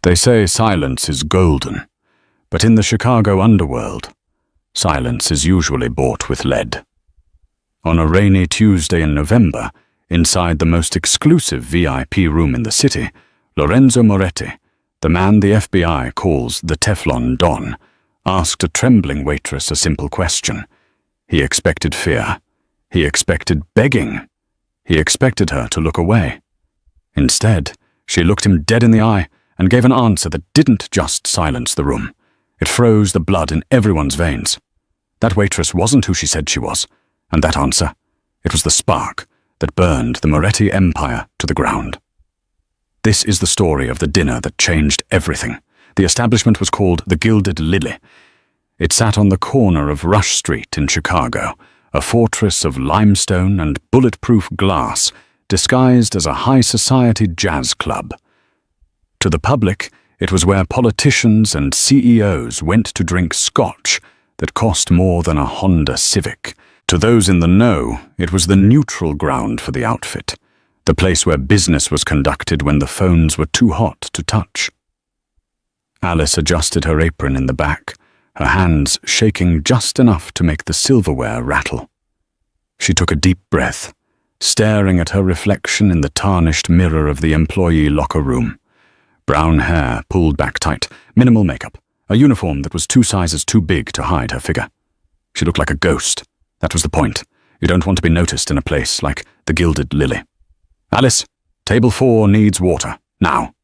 They say silence is golden, but in the Chicago underworld, silence is usually bought with lead. On a rainy Tuesday in November, inside the most exclusive VIP room in the city, Lorenzo Moretti, the man the FBI calls the Teflon Don, asked a trembling waitress a simple question. He expected fear. He expected begging. He expected her to look away. Instead, she looked him dead in the eye and gave an answer that didn't just silence the room. It froze the blood in everyone's veins. That waitress wasn't who she said she was, and that answer, it was the spark that burned the Moretti empire to the ground. This is the story of the dinner that changed everything. The establishment was called the Gilded Lily. It sat on the corner of Rush Street in Chicago, a fortress of limestone and bulletproof glass disguised as a high society jazz club. To the public, it was where politicians and CEOs went to drink scotch that cost more than a Honda Civic. To those in the know, it was the neutral ground for the outfit, the place where business was conducted when the phones were too hot to touch. Alice adjusted her apron in the back, her hands shaking just enough to make the silverware rattle. She took a deep breath, staring at her reflection in the tarnished mirror of the employee locker room. Brown hair pulled back tight, minimal makeup, a uniform that was 2 sizes too big to hide her figure. She looked like a ghost. That was the point. You don't want to be noticed in a place like the Gilded Lily. Alice, table 4 needs water, now.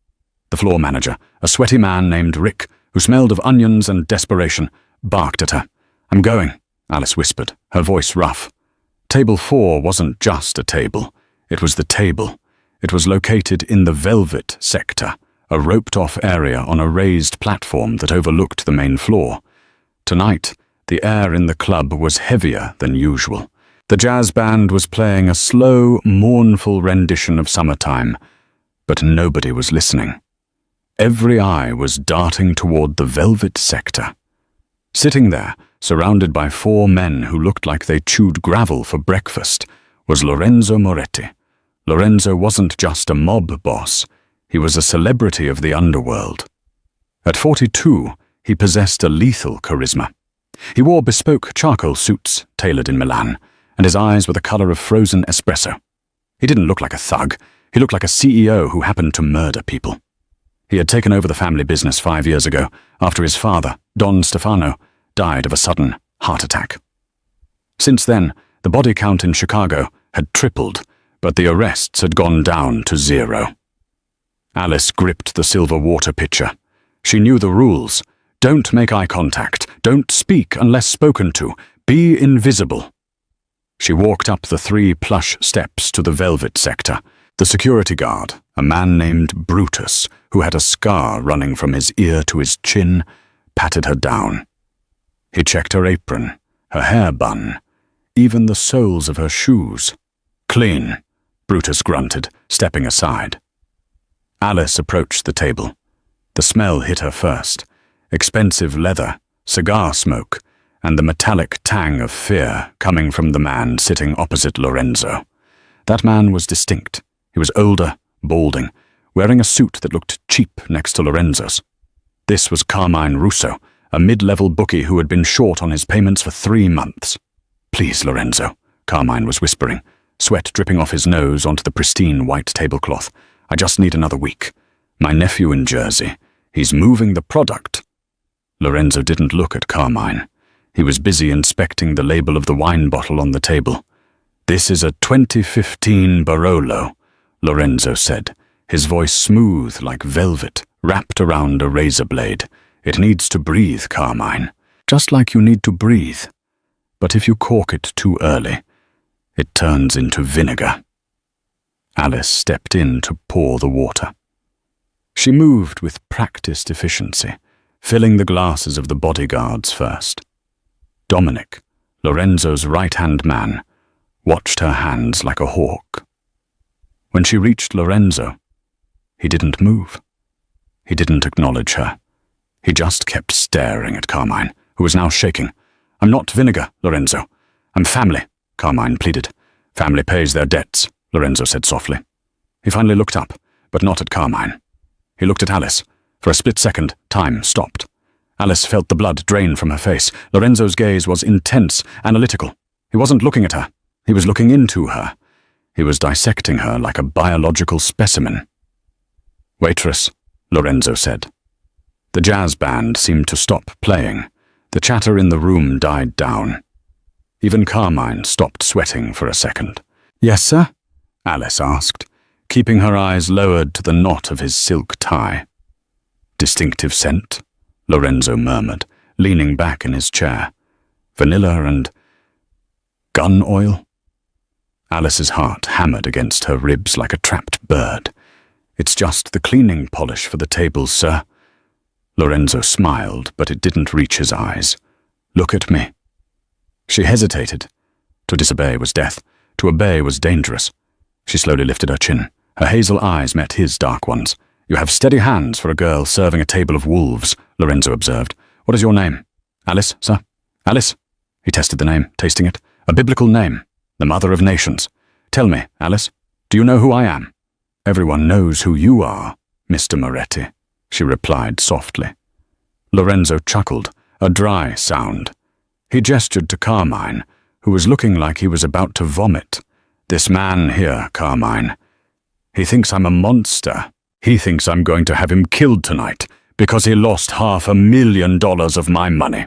The floor manager, a sweaty man named Rick, who smelled of onions and desperation, barked at her. I'm going, Alice whispered, her voice rough. Table 4 wasn't just a table. It was the table. It was located in the Velvet sector, a roped-off area on a raised platform that overlooked the main floor. Tonight, the air in the club was heavier than usual. The jazz band was playing a slow, mournful rendition of Summertime, but nobody was listening. Every eye was darting toward the Velvet sector. Sitting there, surrounded by 4 men who looked like they chewed gravel for breakfast, was Lorenzo Moretti. Lorenzo wasn't just a mob boss. He was a celebrity of the underworld. At 42, he possessed a lethal charisma. He wore bespoke charcoal suits, tailored in Milan, and his eyes were the color of frozen espresso. He didn't look like a thug. He looked like a CEO who happened to murder people. He had taken over the family business 5 years ago, after his father, Don Stefano, died of a sudden heart attack. Since then, the body count in Chicago had tripled, but the arrests had gone down to 0. Alice gripped the silver water pitcher. She knew the rules. Don't make eye contact. Don't speak unless spoken to. Be invisible. She walked up the 3 plush steps to the Velvet sector. The security guard, a man named Brutus, who had a scar running from his ear to his chin, patted her down. He checked her apron, her hair bun, even the soles of her shoes. Clean, Brutus grunted, stepping aside. Alice approached the table. The smell hit her first. Expensive leather, cigar smoke, and the metallic tang of fear coming from the man sitting opposite Lorenzo. That man was distinct. He was older, balding, wearing a suit that looked cheap next to Lorenzo's. This was Carmine Russo, a mid-level bookie who had been short on his payments for 3 months. Please, Lorenzo, Carmine was whispering, sweat dripping off his nose onto the pristine white tablecloth. I just need another week. My nephew in Jersey. He's moving the product. Lorenzo didn't look at Carmine. He was busy inspecting the label of the wine bottle on the table. This is a 2015 Barolo, Lorenzo said, his voice smooth like velvet, wrapped around a razor blade. It needs to breathe, Carmine, just like you need to breathe. But if you cork it too early, it turns into vinegar. Alice stepped in to pour the water. She moved with practiced efficiency, filling the glasses of the bodyguards first. Dominic, Lorenzo's right-hand man, watched her hands like a hawk. When she reached Lorenzo, he didn't move. He didn't acknowledge her. He just kept staring at Carmine, who was now shaking. I'm not vinegar, Lorenzo. I'm family, Carmine pleaded. Family pays their debts, Lorenzo said softly. He finally looked up, but not at Carmine. He looked at Alice, For a split second, time stopped. Alice felt the blood drain from her face. Lorenzo's gaze was intense, analytical. He wasn't looking at her. He was looking into her. He was dissecting her like a biological specimen. "Waitress," Lorenzo said. The jazz band seemed to stop playing. The chatter in the room died down. Even Carmine stopped sweating for a second. "Yes, sir?" Alice asked, keeping her eyes lowered to the knot of his silk tie. "Distinctive scent," Lorenzo murmured, leaning back in his chair. "Vanilla and gun oil?" Alice's heart hammered against her ribs like a trapped bird. "It's just the cleaning polish for the tables, sir." Lorenzo smiled, but it didn't reach his eyes. "Look at me." She hesitated. To disobey was death. To obey was dangerous. She slowly lifted her chin. Her hazel eyes met his dark ones. "You have steady hands for a girl serving a table of wolves," Lorenzo observed. "What is your name?" "Alice, sir." "Alice?" He tested the name, tasting it. "A biblical name. The mother of nations. Tell me, Alice, do you know who I am?" "Everyone knows who you are, Mr. Moretti," she replied softly. Lorenzo chuckled, a dry sound. He gestured to Carmine, who was looking like he was about to vomit. "This man here, Carmine. He thinks I'm a monster. He thinks I'm going to have him killed tonight because he lost $500,000 of my money."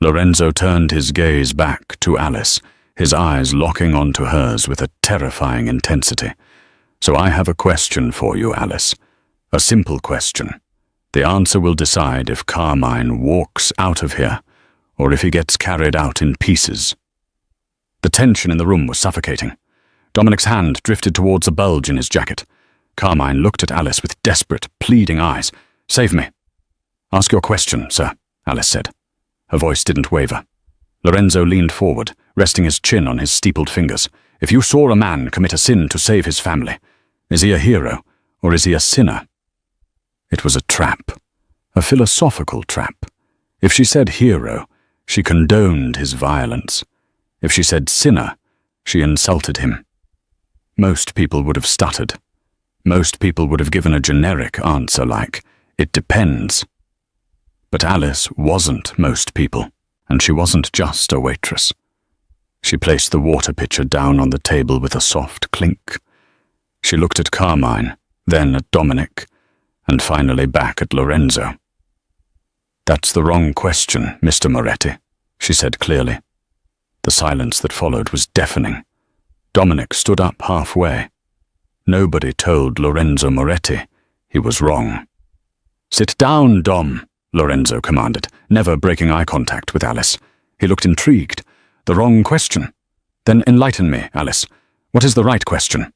Lorenzo turned his gaze back to Alice, his eyes locking onto hers with a terrifying intensity. "So I have a question for you, Alice. A simple question. The answer will decide if Carmine walks out of here or if he gets carried out in pieces." The tension in the room was suffocating. Dominic's hand drifted towards a bulge in his jacket. Carmine looked at Alice with desperate, pleading eyes. "Save me." "Ask your question, sir," Alice said. Her voice didn't waver. Lorenzo leaned forward, resting his chin on his steepled fingers. "If you saw a man commit a sin to save his family, is he a hero or is he a sinner?" It was a trap, a philosophical trap. If she said hero, she condoned his violence. If she said sinner, she insulted him. Most people would have stuttered. Most people would have given a generic answer like, "It depends." But Alice wasn't most people, and she wasn't just a waitress. She placed the water pitcher down on the table with a soft clink. She looked at Carmine, then at Dominic, and finally back at Lorenzo. "That's the wrong question, Mr. Moretti," she said clearly. The silence that followed was deafening. Dominic stood up halfway. Nobody told Lorenzo Moretti he was wrong. "Sit down, Dom," Lorenzo commanded, never breaking eye contact with Alice. He looked intrigued. "The wrong question? Then enlighten me, Alice. What is the right question?"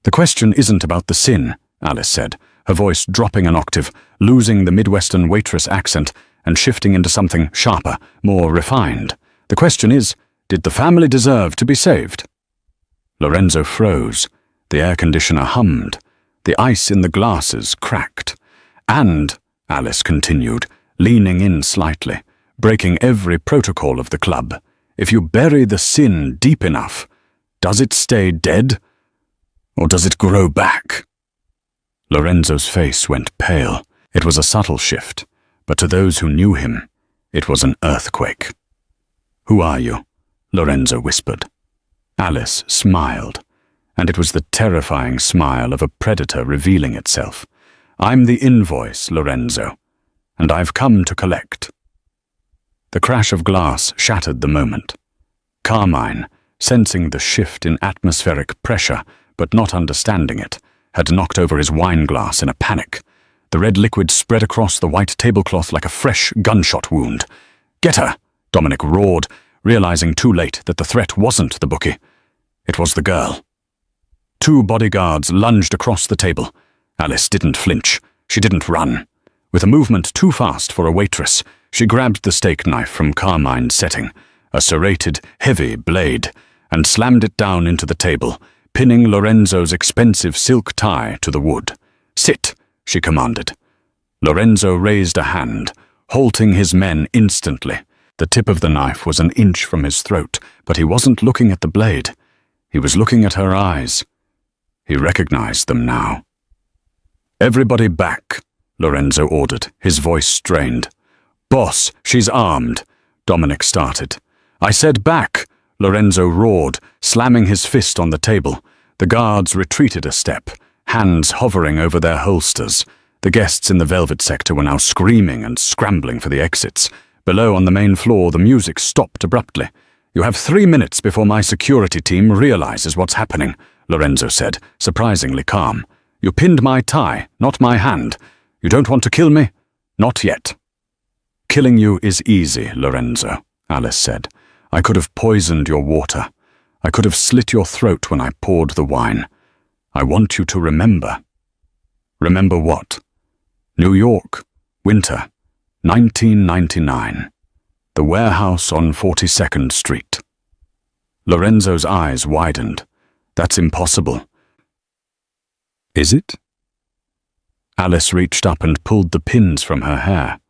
"The question isn't about the sin," Alice said, her voice dropping an octave, losing the Midwestern waitress accent and shifting into something sharper, more refined. "The question is, did the family deserve to be saved?" Lorenzo froze. The air conditioner hummed. The ice in the glasses cracked. "And," Alice continued, leaning in slightly, breaking every protocol of the club, "if you bury the sin deep enough, does it stay dead? Or does it grow back?" Lorenzo's face went pale. It was a subtle shift, but to those who knew him, it was an earthquake. "Who are you?" Lorenzo whispered. Alice smiled, and it was the terrifying smile of a predator revealing itself. "I'm the invoice, Lorenzo, and I've come to collect." The crash of glass shattered the moment. Carmine, sensing the shift in atmospheric pressure, but not understanding it, had knocked over his wine glass in a panic. The red liquid spread across the white tablecloth like a fresh gunshot wound. "Get her!" Dominic roared, realizing too late that the threat wasn't the bookie. It was the girl. Two bodyguards lunged across the table. Alice didn't flinch. She didn't run. With a movement too fast for a waitress, she grabbed the steak knife from Carmine's setting, a serrated, heavy blade, and slammed it down into the table, pinning Lorenzo's expensive silk tie to the wood. "Sit," she commanded. Lorenzo raised a hand, halting his men instantly. The tip of the knife was an inch from his throat, but he wasn't looking at the blade. He was looking at her eyes. He recognized them now. "Everybody back," Lorenzo ordered, his voice strained. Boss, she's armed, Dominic started. I said back, Lorenzo roared, slamming his fist on the table. The guards retreated a step, hands hovering over their holsters. The guests in the velvet sector were now screaming and scrambling for the exits. Below on the main floor, the music stopped abruptly. You have 3 minutes before my security team realizes what's happening, Lorenzo said, surprisingly calm. You pinned my tie, not my hand. You don't want to kill me? Not yet. Killing you is easy, Lorenzo, Alice said. I could have poisoned your water. I could have slit your throat when I poured the wine. I want you to remember. Remember what? New York, winter, 1999. The warehouse on 42nd Street. Lorenzo's eyes widened. That's impossible. Is it? Alice reached up and pulled the pins from her hair.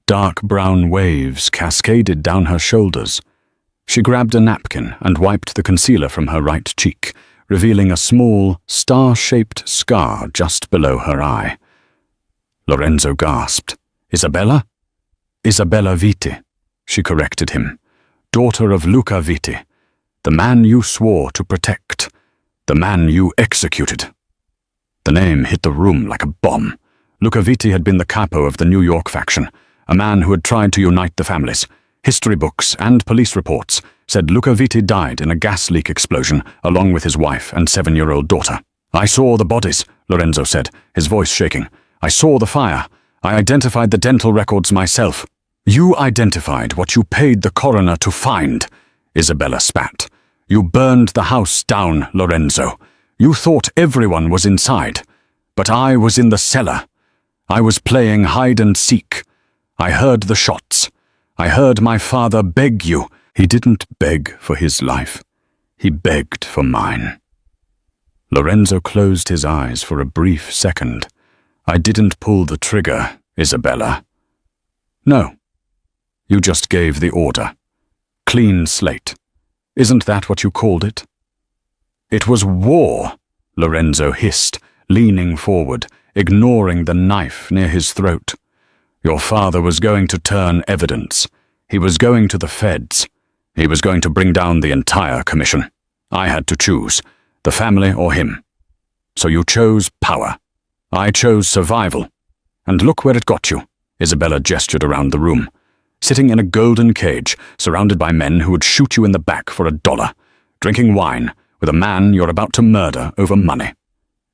Dark brown waves cascaded down her shoulders. She grabbed a napkin and wiped the concealer from her right cheek, revealing a small, star-shaped scar just below her eye. Lorenzo gasped. Isabella? Isabella Vitti, she corrected him. Daughter of Luca Vitti, the man you swore to protect, the man you executed. The name hit the room like a bomb. Luca Vitti had been the capo of the New York faction, a man who had tried to unite the families. History books and police reports said Luca Vitti died in a gas leak explosion along with his wife and 7-year-old daughter. I saw the bodies, Lorenzo said, his voice shaking. I saw the fire. I identified the dental records myself. You identified what you paid the coroner to find, Isabella spat. You burned the house down, Lorenzo. You thought everyone was inside, but I was in the cellar. I was playing hide and seek. I heard the shots. I heard my father beg you. He didn't beg for his life. He begged for mine. Lorenzo closed his eyes for a brief second. I didn't pull the trigger, Isabella. No. You just gave the order. Clean slate. Isn't that what you called it? It was war, Lorenzo hissed, leaning forward, ignoring the knife near his throat. Your father was going to turn evidence. He was going to the feds. He was going to bring down the entire commission. I had to choose, the family or him. So you chose power. I chose survival. And look where it got you, Isabella gestured around the room. Sitting in a golden cage, surrounded by men who would shoot you in the back for $1, drinking wine with a man you're about to murder over money.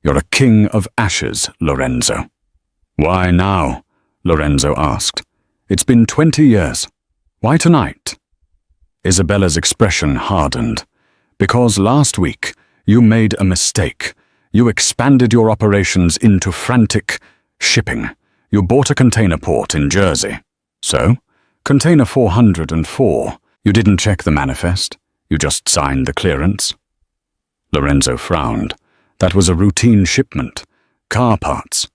You're a king of ashes, Lorenzo. Why now? Lorenzo asked. It's been 20 years. Why tonight? Isabella's expression hardened. Because last week you made a mistake. You expanded your operations into frantic shipping. You bought a container port in Jersey. So, container 404. You didn't check the manifest. You just signed the clearance. Lorenzo frowned. That was a routine shipment. Car parts.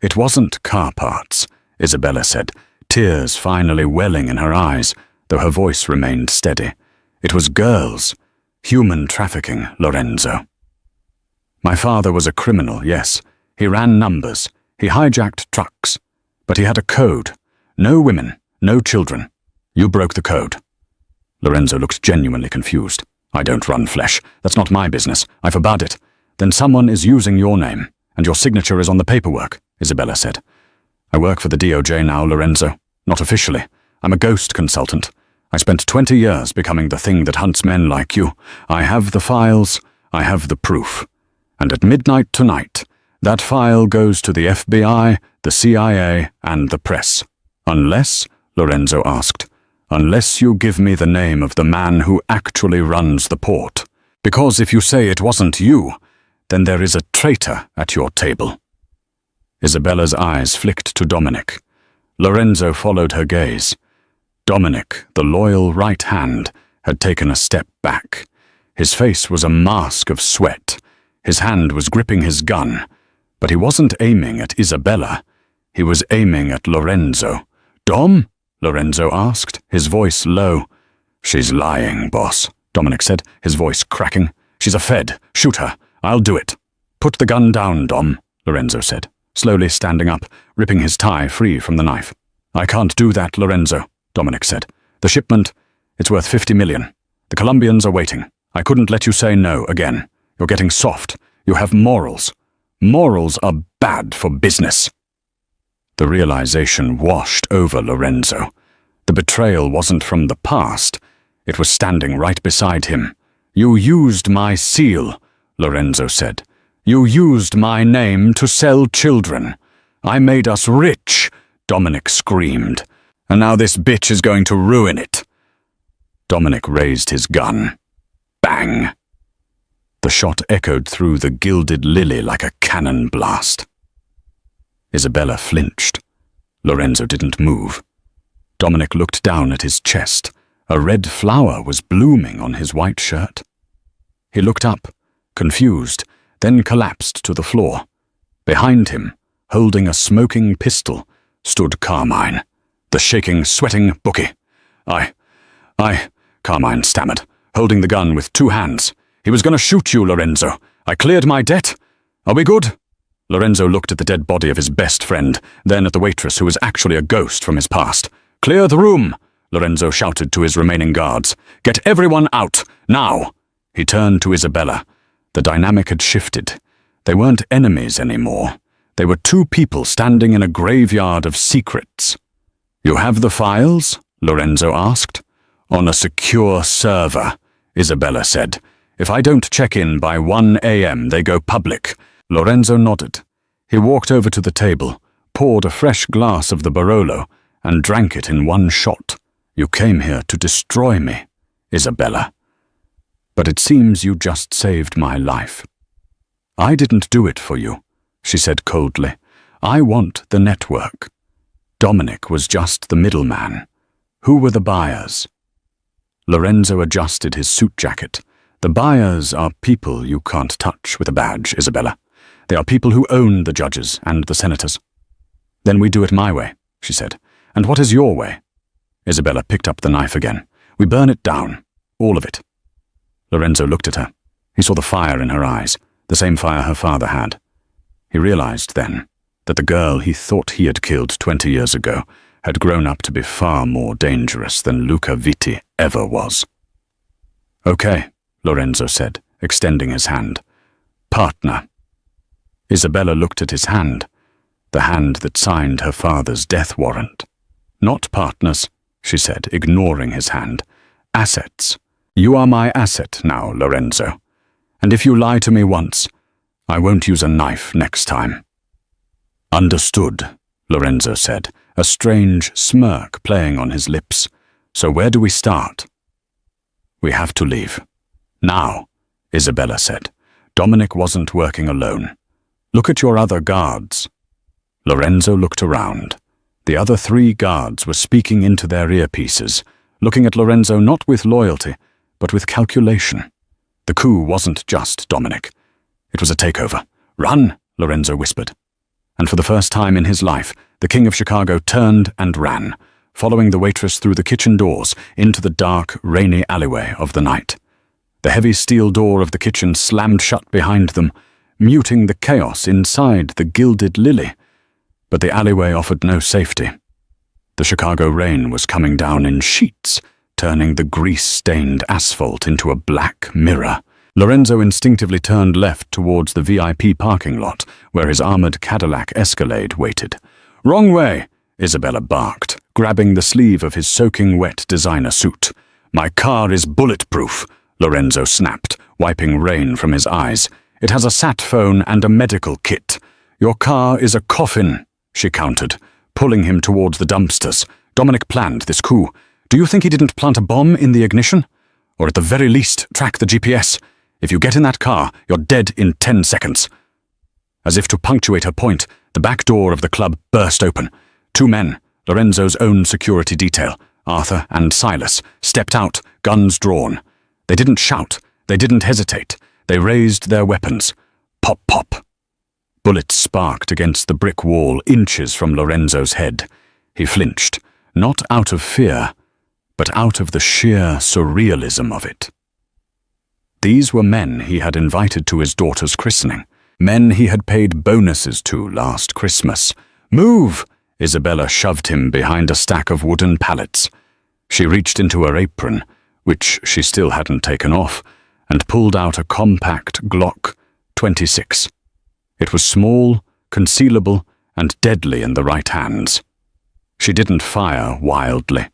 It wasn't car parts, Isabella said, tears finally welling in her eyes, though her voice remained steady. It was girls. Human trafficking, Lorenzo. My father was a criminal, yes. He ran numbers. He hijacked trucks. But he had a code. No women, no children. You broke the code. Lorenzo looked genuinely confused. I don't run flesh. That's not my business. I forbade it. Then someone is using your name, and your signature is on the paperwork, Isabella said. I work for the DOJ now, Lorenzo. Not officially. I'm a ghost consultant. I spent 20 years becoming the thing that hunts men like you. I have the files. I have the proof. And at midnight tonight, that file goes to the FBI, the CIA, and the press. Unless, Lorenzo asked, unless you give me the name of the man who actually runs the port. Because if you say it wasn't you, then there is a traitor at your table. Isabella's eyes flicked to Dominic. Lorenzo followed her gaze. Dominic, the loyal right hand, had taken a step back. His face was a mask of sweat. His hand was gripping his gun, but he wasn't aiming at Isabella. He was aiming at Lorenzo. Dom? Lorenzo asked, his voice low. She's lying, boss, Dominic said, his voice cracking. She's a Fed. Shoot her. I'll do it. Put the gun down, Dom, Lorenzo said. slowly standing up, ripping his tie free from the knife. "I can't do that, Lorenzo," Dominic said. "The shipment, it's worth 50 million. The Colombians are waiting. I couldn't let you say no again. You're getting soft. You have morals. Morals are bad for business." The realization washed over Lorenzo. The betrayal wasn't from the past. It was standing right beside him. "You used my seal," Lorenzo said. "You used my name to sell children. I made us rich," Dominic screamed. "And now this bitch is going to ruin it." Dominic raised his gun. Bang! The shot echoed through the gilded lily like a cannon blast. Isabella flinched. Lorenzo didn't move. Dominic looked down at his chest. A red flower was blooming on his white shirt. He looked up, confused, then collapsed to the floor. Behind him, holding a smoking pistol, stood Carmine, the shaking, sweating bookie. I, Carmine stammered, holding the gun with 2 hands. "He was going to shoot you, Lorenzo. I cleared my debt. Are we good?" Lorenzo looked at the dead body of his best friend, then at the waitress who was actually a ghost from his past. "Clear the room!" Lorenzo shouted to his remaining guards. "Get everyone out, now!" He turned to Isabella. The dynamic had shifted. They weren't enemies anymore. They were 2 people standing in a graveyard of secrets. "You have the files?" Lorenzo asked. "On a secure server," Isabella said. "If I don't check in by 1 a.m., they go public." Lorenzo nodded. He walked over to the table, poured a fresh glass of the Barolo, and drank it in 1 shot. "You came here to destroy me, Isabella. But it seems you just saved my life." "I didn't do it for you," she said coldly. "I want the network." Dominic was just the middleman. Who were the buyers? Lorenzo adjusted his suit jacket. "The buyers are people you can't touch with a badge, Isabella. They are people who own the judges and the senators." "Then we do it my way," she said. "And what is your way?" Isabella picked up the knife again. "We burn it down. All of it." Lorenzo looked at her. He saw the fire in her eyes, the same fire her father had. He realized then that the girl he thought he had killed 20 years ago had grown up to be far more dangerous than Luca Vitti ever was. "Okay," Lorenzo said, extending his hand. "Partner." Isabella looked at his hand, the hand that signed her father's death warrant. "Not partners," she said, ignoring his hand. "Assets. You are my asset now, Lorenzo. And if you lie to me once, I won't use a knife next time." "Understood," Lorenzo said, a strange smirk playing on his lips. "So where do we start?" "We have to leave. Now," Isabella said. Dominic wasn't working alone. "Look at your other guards." Lorenzo looked around. The other 3 guards were speaking into their earpieces, looking at Lorenzo not with loyalty, but with calculation. The coup wasn't just Dominic. It was a takeover. "Run," Lorenzo whispered. And for the first time in his life, the King of Chicago turned and ran, following the waitress through the kitchen doors into the dark, rainy alleyway of the night. The heavy steel door of the kitchen slammed shut behind them, muting the chaos inside the gilded lily. But the alleyway offered no safety. The Chicago rain was coming down in sheets, turning the grease-stained asphalt into a black mirror. Lorenzo instinctively turned left towards the VIP parking lot, where his armored Cadillac Escalade waited. "Wrong way," Isabella barked, grabbing the sleeve of his soaking wet designer suit. "My car is bulletproof," Lorenzo snapped, wiping rain from his eyes. "It has a sat phone and a medical kit." "Your car is a coffin," she countered, pulling him towards the dumpsters. "Dominic planned this coup. Do you think he didn't plant a bomb in the ignition? Or at the very least, track the GPS? If you get in that car, you're dead in 10 seconds. As if to punctuate her point, the back door of the club burst open. 2 men, Lorenzo's own security detail, Arthur and Silas, stepped out, guns drawn. They didn't shout. They didn't hesitate. They raised their weapons. Pop, pop. Bullets sparked against the brick wall inches from Lorenzo's head. He flinched, not out of fear, but out of the sheer surrealism of it. These were men he had invited to his daughter's christening. Men he had paid bonuses to last Christmas. "Move!" Isabella shoved him behind a stack of wooden pallets. She reached into her apron, which she still hadn't taken off, and pulled out a compact Glock 26. It was small, concealable, and deadly in the right hands. She didn't fire wildly.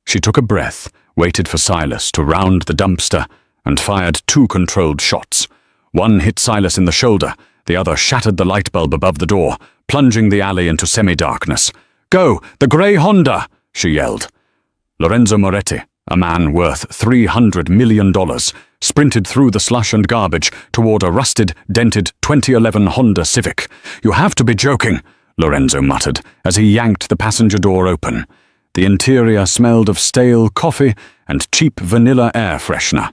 She took a breath, waited for Silas to round the dumpster, and fired 2 controlled shots. One hit Silas in the shoulder, the other shattered the light bulb above the door, plunging the alley into semi-darkness. "Go! The grey Honda!" she yelled. Lorenzo Moretti, a man worth $300 million, sprinted through the slush and garbage toward a rusted, dented 2011 Honda Civic. "You have to be joking," Lorenzo muttered as he yanked the passenger door open. The interior smelled of stale coffee and cheap vanilla air freshener.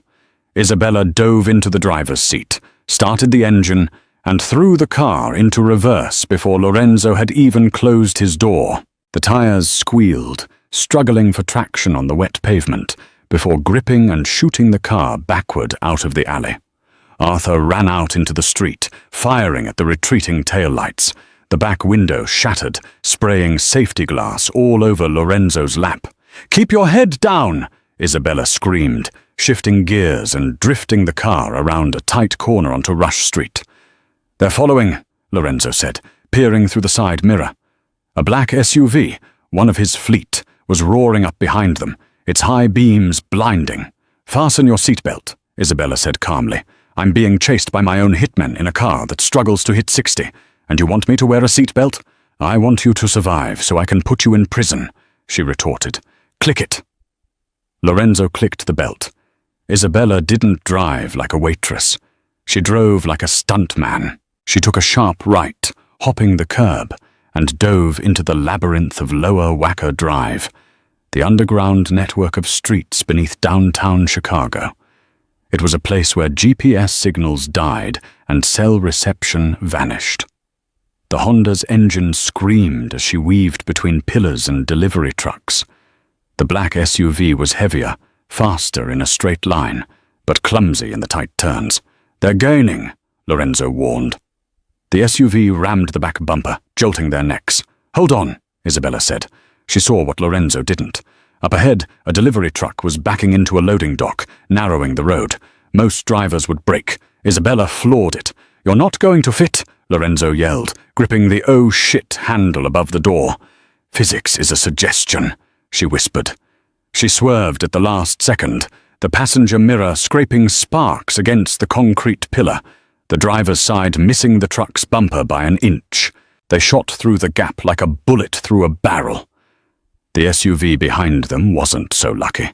Isabella dove into the driver's seat, started the engine, and threw the car into reverse before Lorenzo had even closed his door. The tires squealed, struggling for traction on the wet pavement, before gripping and shooting the car backward out of the alley. Arthur ran out into the street, firing at the retreating taillights. The back window shattered, spraying safety glass all over Lorenzo's lap. "Keep your head down!" Isabella screamed, shifting gears and drifting the car around a tight corner onto Rush Street. "They're following," Lorenzo said, peering through the side mirror. A black SUV, one of his fleet, was roaring up behind them, its high beams blinding. "Fasten your seatbelt," Isabella said calmly. "I'm being chased by my own hitmen in a car that struggles to hit 60. And you want me to wear a seatbelt? I want you to survive so I can put you in prison," she retorted. "Click it." Lorenzo clicked the belt. Isabella didn't drive like a waitress. She drove like a stuntman. She took a sharp right, hopping the curb, and dove into the labyrinth of Lower Wacker Drive, the underground network of streets beneath downtown Chicago. It was a place where GPS signals died and cell reception vanished. The Honda's engine screamed as she weaved between pillars and delivery trucks. The black SUV was heavier, faster in a straight line, but clumsy in the tight turns. "They're gaining," Lorenzo warned. The SUV rammed the back bumper, jolting their necks. "Hold on," Isabella said. She saw what Lorenzo didn't. Up ahead, a delivery truck was backing into a loading dock, narrowing the road. Most drivers would brake. Isabella floored it. "You're not going to fit," Lorenzo yelled, gripping the "oh shit" handle above the door. "Physics is a suggestion," she whispered. She swerved at the last second, the passenger mirror scraping sparks against the concrete pillar, the driver's side missing the truck's bumper by an inch. They shot through the gap like a bullet through a barrel. The SUV behind them wasn't so lucky.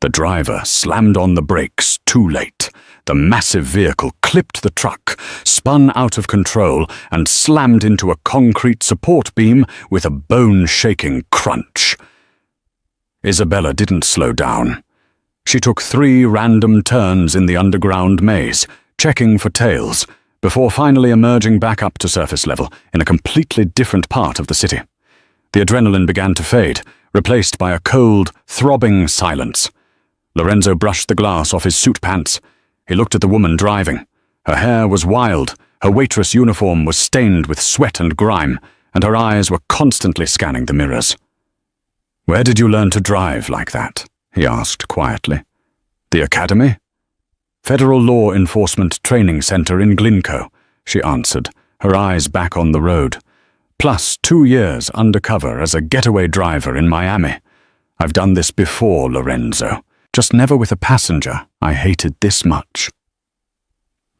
The driver slammed on the brakes too late. The massive vehicle clipped the truck, spun out of control, and slammed into a concrete support beam with a bone-shaking crunch. Isabella didn't slow down. She took 3 random turns in the underground maze, checking for tails, before finally emerging back up to surface level in a completely different part of the city. The adrenaline began to fade, replaced by a cold, throbbing silence. Lorenzo brushed the glass off his suit pants. He looked at the woman driving. Her hair was wild, her waitress uniform was stained with sweat and grime, and her eyes were constantly scanning the mirrors. "Where did you learn to drive like that?" he asked quietly. "The academy?" "Federal Law Enforcement Training Center in Glencoe," she answered, her eyes back on the road. "Plus 2 years undercover as a getaway driver in Miami. I've done this before, Lorenzo. Just never with a passenger I hated this much."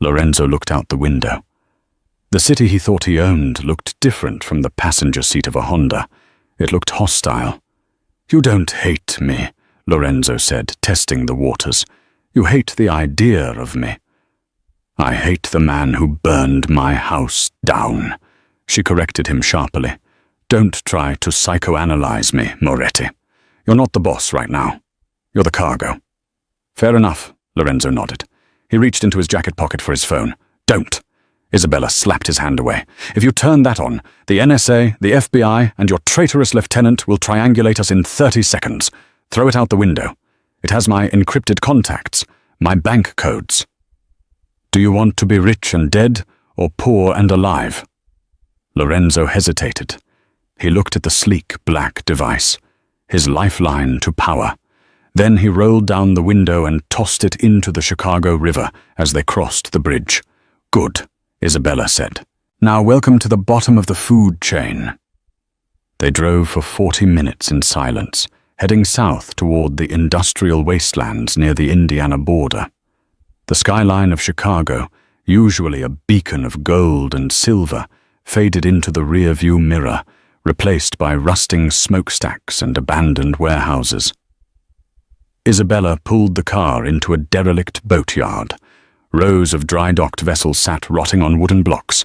Lorenzo looked out the window. The city he thought he owned looked different from the passenger seat of a Honda. It looked hostile. "You don't hate me," Lorenzo said, testing the waters. "You hate the idea of me." "I hate the man who burned my house down," she corrected him sharply. "Don't try to psychoanalyze me, Moretti. You're not the boss right now. You're the cargo." "Fair enough," Lorenzo nodded. He reached into his jacket pocket for his phone. "Don't." Isabella slapped his hand away. "If you turn that on, the NSA, the FBI, and your traitorous lieutenant will triangulate us in 30 seconds. Throw it out the window. It has my encrypted contacts, my bank codes." "Do you want to be rich and dead, or poor and alive? Lorenzo hesitated. He looked at the sleek black device, his lifeline to power. Then he rolled down the window and tossed it into the Chicago River as they crossed the bridge. "Good," Isabella said. "Now welcome to the bottom of the food chain." They drove for 40 minutes in silence, heading south toward the industrial wastelands near the Indiana border. The skyline of Chicago, usually a beacon of gold and silver, faded into the rear-view mirror, replaced by rusting smokestacks and abandoned warehouses. Isabella pulled the car into a derelict boatyard. Rows of dry-docked vessels sat rotting on wooden blocks.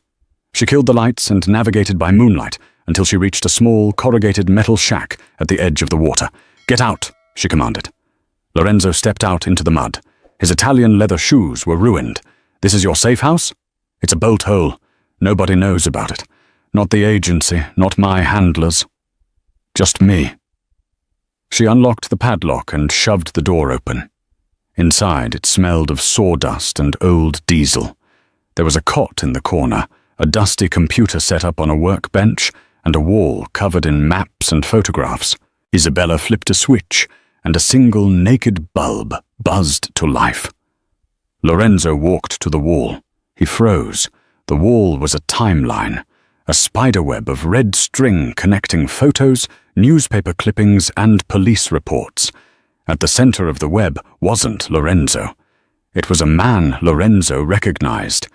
She killed the lights and navigated by moonlight until she reached a small, corrugated metal shack at the edge of the water. "Get out," she commanded. Lorenzo stepped out into the mud. His Italian leather shoes were ruined. "This is your safe house?" "It's a bolt hole. Nobody knows about it. Not the agency, not my handlers. Just me." She unlocked the padlock and shoved the door open. Inside, it smelled of sawdust and old diesel. There was a cot in the corner, a dusty computer set up on a workbench, and a wall covered in maps and photographs. Isabella flipped a switch, and a single naked bulb buzzed to life. Lorenzo walked to the wall. He froze. The wall was a timeline, a spiderweb of red string connecting photos, newspaper clippings, and police reports. At the center of the web wasn't Lorenzo. It was a man Lorenzo recognized,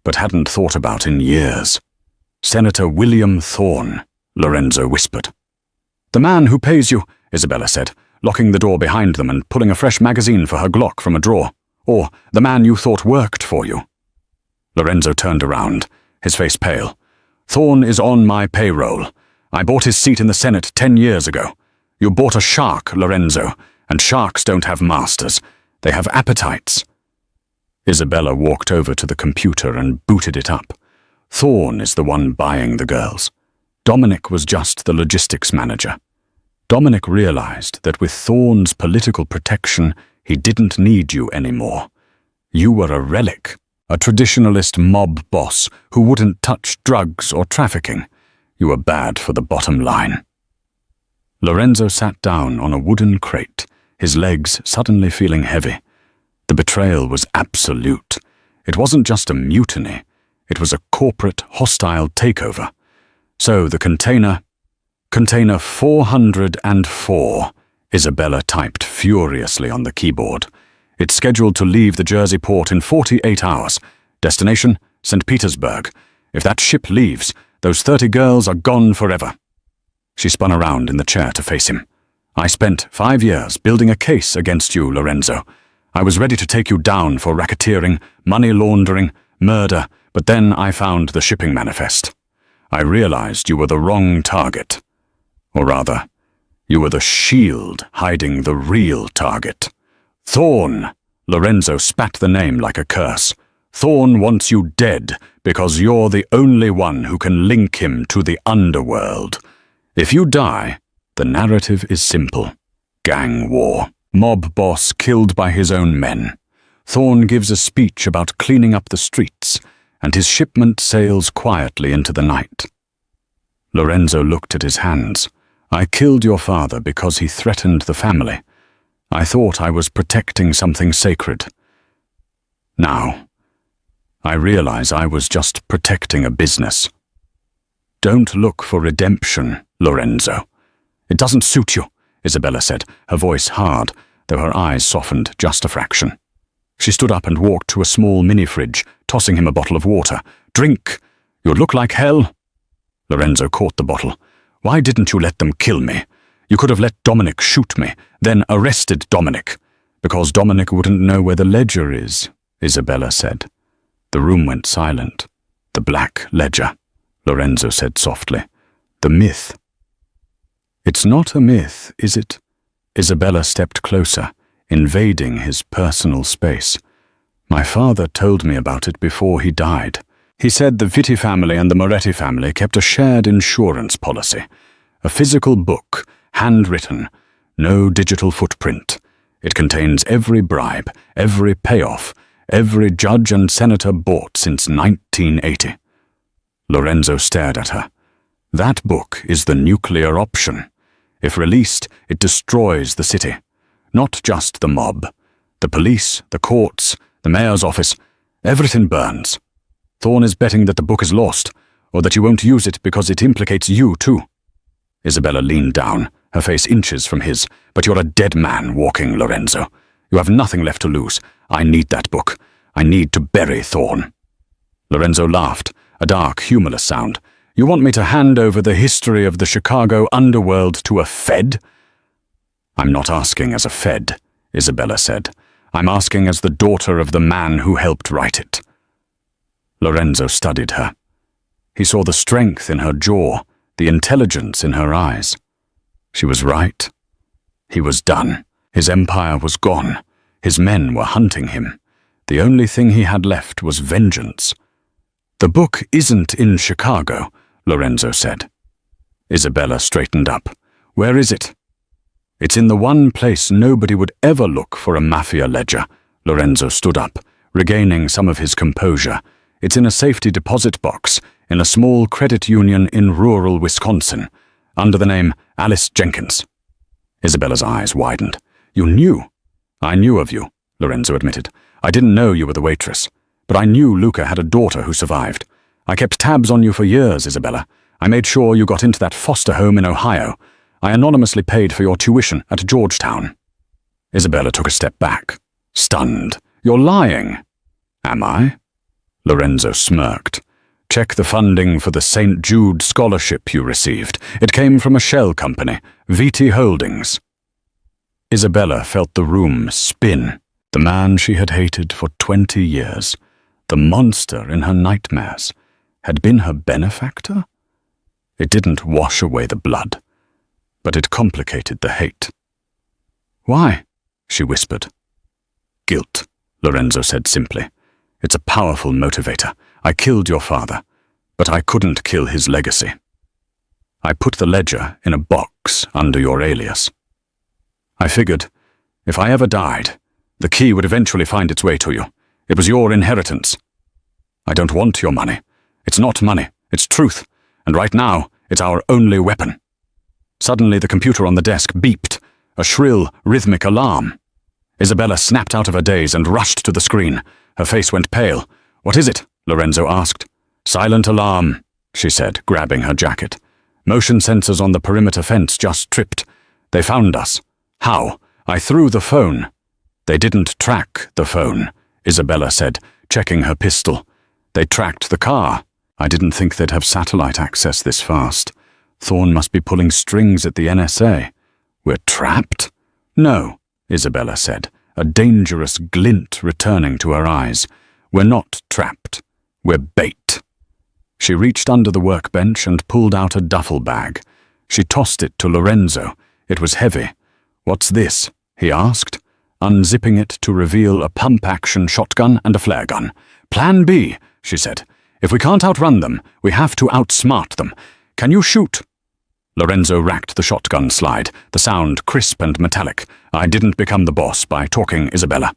but hadn't thought about in years. "Senator William Thorne," Lorenzo whispered. "The man who pays you," Isabella said, locking the door behind them and pulling a fresh magazine for her Glock from a drawer. "Or the man you thought worked for you." Lorenzo turned around, his face pale. "Thorne is on my payroll. I bought his seat in the Senate 10 years ago. You bought a shark, Lorenzo, and sharks don't have masters. They have appetites." Isabella walked over to the computer and booted it up. "Thorne is the one buying the girls. Dominic was just the logistics manager." Dominic realized that with Thorne's political protection, he didn't need you anymore. You were a relic, a traditionalist mob boss who wouldn't touch drugs or trafficking. You were bad for the bottom line. Lorenzo sat down on a wooden crate, his legs suddenly feeling heavy. The betrayal was absolute. It wasn't just a mutiny. It was a corporate, hostile takeover. So the container 404, Isabella typed furiously on the keyboard. "It's scheduled to leave the Jersey port in 48 hours. Destination, St. Petersburg. If that ship leaves, those 30 girls are gone forever." She spun around in the chair to face him. "I spent 5 years building a case against you, Lorenzo. I was ready to take you down for racketeering, money laundering, murder, but then I found the shipping manifest. I realized you were the wrong target. Or rather, you were the shield hiding the real target. Thorne!" Lorenzo spat the name like a curse. "Thorne wants you dead because you're the only one who can link him to the underworld. If you die, the narrative is simple. Gang war. Mob boss killed by his own men. Thorne gives a speech about cleaning up the streets, and his shipment sails quietly into the night." Lorenzo looked at his hands. "I killed your father because he threatened the family. I thought I was protecting something sacred. Now, I realize I was just protecting a business. Don't look for redemption, Lorenzo." "It doesn't suit you," Isabella said, her voice hard, though her eyes softened just a fraction. She stood up and walked to a small mini-fridge, tossing him a bottle of water. "Drink. You'll look like hell." Lorenzo caught the bottle. "Why didn't you let them kill me? You could have let Dominic shoot me, then arrested Dominic." "Because Dominic wouldn't know where the ledger is," Isabella said. The room went silent. "The black ledger," Lorenzo said softly. "The myth." "It's not a myth, is it?" Isabella stepped closer, invading his personal space. "My father told me about it before he died. He said the Vitti family and the Moretti family kept a shared insurance policy. A physical book, handwritten, no digital footprint. It contains every bribe, every payoff, every judge and senator bought since 1980. Lorenzo stared at her. That book is the nuclear option. If released, it destroys the city. Not just the mob. The police, the courts, the mayor's office, everything burns. Thorne is betting that the book is lost, or that you won't use it because it implicates you too. Isabella leaned down, her face inches from his. But you're a dead man walking, Lorenzo. You have nothing left to lose. I need that book. I need to bury Thorne. Lorenzo laughed, a dark, humorless sound. You want me to hand over the history of the Chicago underworld to a Fed? I'm not asking as a Fed, Isabella said. I'm asking as the daughter of the man who helped write it. Lorenzo studied her. He saw the strength in her jaw, the intelligence in her eyes. She was right. He was done. His empire was gone. His men were hunting him. The only thing he had left was vengeance. The book isn't in Chicago, Lorenzo said. Isabella straightened up. Where is it? It's in the one place nobody would ever look for a mafia ledger. Lorenzo stood up, regaining some of his composure. It's in a safety deposit box in a small credit union in rural Wisconsin, under the name Alice Jenkins. Isabella's eyes widened. You knew? I knew of you, Lorenzo admitted. I didn't know you were the waitress, but I knew Luca had a daughter who survived. I kept tabs on you for years, Isabella. I made sure you got into that foster home in Ohio. I anonymously paid for your tuition at Georgetown. Isabella took a step back, stunned. You're lying. Am I? Lorenzo smirked. Check the funding for the St. Jude scholarship you received. It came from a shell company, VT Holdings. Isabella felt the room spin. The man she had hated for 20 years, the monster in her nightmares, had been her benefactor? It didn't wash away the blood, but it complicated the hate. Why? She whispered. Guilt, Lorenzo said simply. It's a powerful motivator. I killed your father, but I couldn't kill his legacy. I put the ledger in a box under your alias. I figured, if I ever died, the key would eventually find its way to you. It was your inheritance. I don't want your money. It's not money, it's truth, and right now, it's our only weapon. Suddenly, the computer on the desk beeped, a shrill, rhythmic alarm. Isabella snapped out of her daze and rushed to the screen. Her face went pale. What is it? Lorenzo asked. Silent alarm, she said, grabbing her jacket. Motion sensors on the perimeter fence just tripped. They found us. How? I threw the phone. They didn't track the phone, Isabella said, checking her pistol. They tracked the car. I didn't think they'd have satellite access this fast. Thorne must be pulling strings at the NSA. We're trapped? No, Isabella said, a dangerous glint returning to her eyes. We're not trapped. We're bait. She reached under the workbench and pulled out a duffel bag. She tossed it to Lorenzo. It was heavy. What's this? He asked, unzipping it to reveal a pump-action shotgun and a flare gun. Plan B, she said. If we can't outrun them, we have to outsmart them. Can you shoot? Lorenzo racked the shotgun slide, the sound crisp and metallic. I didn't become the boss by talking, Isabella.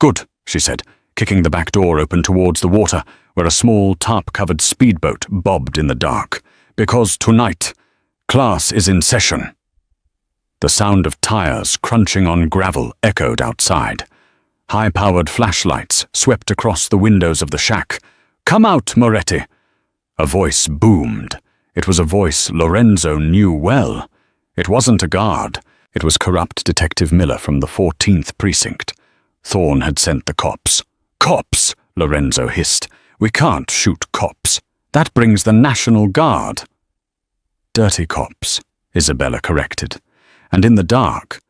Good, she said, kicking the back door open towards the water, where a small tarp-covered speedboat bobbed in the dark. Because tonight, class is in session. The sound of tires crunching on gravel echoed outside. High-powered flashlights swept across the windows of the shack. Come out, Moretti! A voice boomed. It was a voice Lorenzo knew well. It wasn't a guard. It was corrupt Detective Miller from the 14th Precinct. Thorne had sent the cops. Cops, Lorenzo hissed. We can't shoot cops. That brings the National Guard. Dirty cops, Isabella corrected. And in the dark,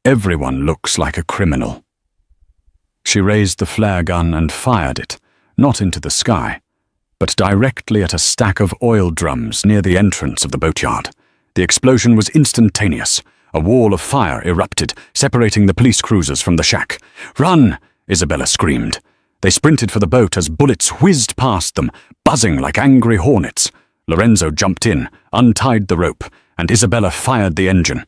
everyone looks like a criminal. She raised the flare gun and fired it, not into the sky, but directly at a stack of oil drums near the entrance of the boatyard. The explosion was instantaneous. A wall of fire erupted, separating the police cruisers from the shack. Run! Isabella screamed. They sprinted for the boat as bullets whizzed past them, buzzing like angry hornets. Lorenzo jumped in, untied the rope, and Isabella fired the engine.